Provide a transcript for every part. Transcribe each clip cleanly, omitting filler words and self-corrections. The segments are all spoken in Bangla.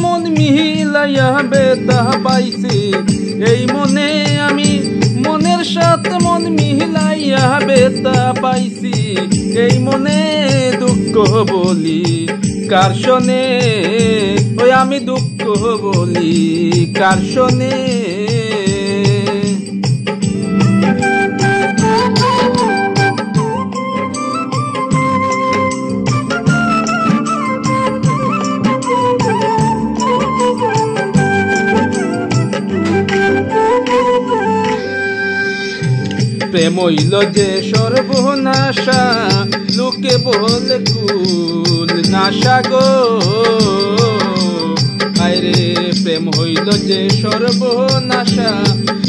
মন মিলাইয়া বেতা পাইছি এই মনে আমি মনের সাথে মন মিলাইয়া বেতা পাইছি এই মনে দুঃখ বলি কার শোনে ওই আমি দুঃখ বলি কার শোনে প্রেম হইল যে সর্বনাশা লোকে বলে কুল নাশা গো আরে প্রেম হইল যে সর্বনাশা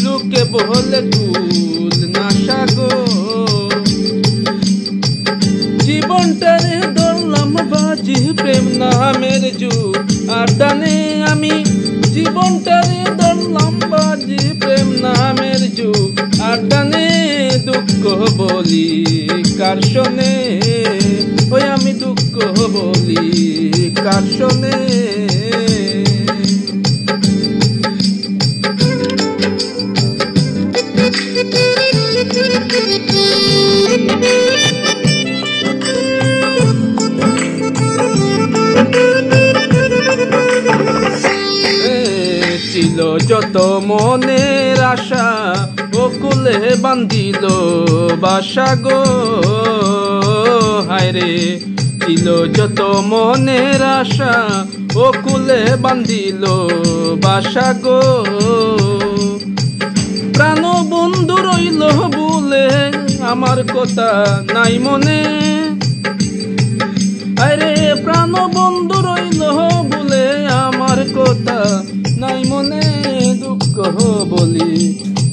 লোকে বলে কুল নাশা গো জীবনটারে ধরলাম বাজি প্রেম নামের যুগ আর টানে আমি জীবনটারে ধরলাম বাজি প্রেম নামের যুগ আর টানে দুঃখ বলি কার শোনে ওই আমি দুঃখ বলি কার শোনে ছিল যত মনের আশা বকুলে বান্ধিল বাসা গো হায়রে ছিল যত মনের আশা বকুলে বান্ধিল বাসা গো প্রাণ বন্ধু রইল বলে আমার কথা নাই মনে আরে প্রাণ বন্ধু রইল বলে আমার কথা নাই মনে দুঃখ বলি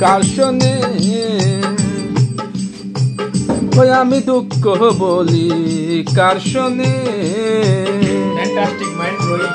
কার শোনে ওই আমি দুঃখ বলি কার শোনে ফ্যান্টাস্টিক মাইন্ড ব্লোয়িং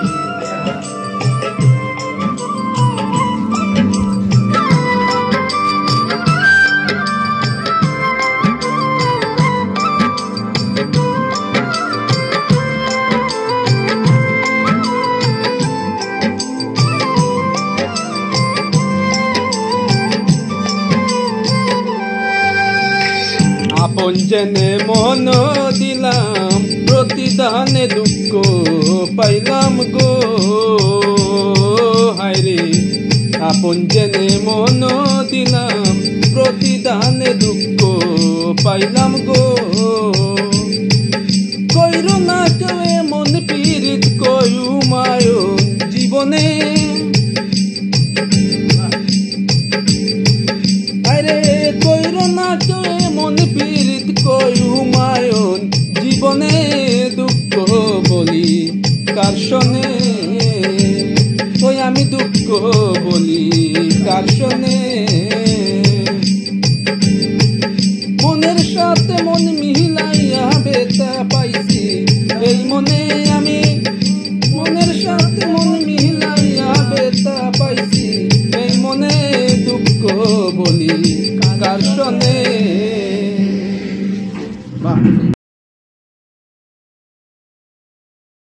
আপন জেনে মন দিলাম প্রতিদানে দুঃখ পাইলাম গো হায়রে আপন জেনে মন দিলাম প্রতিদানে দুঃখ পাইলাম গো কইর না কেউ মন পীড়িত কয়ু মায়ন জীবনে আরে কইর না কেউ মন পীড়িত কয়ু মায়ন জীবনে দুঃখ বলি কার শোনে ওই আমি দুঃখ বলি কার শোনে মনের সাথে মন মিলাইয়া বেতা পাইছি এই মনে আমি মনের সাথে মন মিলাইয়া বেতা পাইছি এই মনে দুঃখ বলি কার শোনে।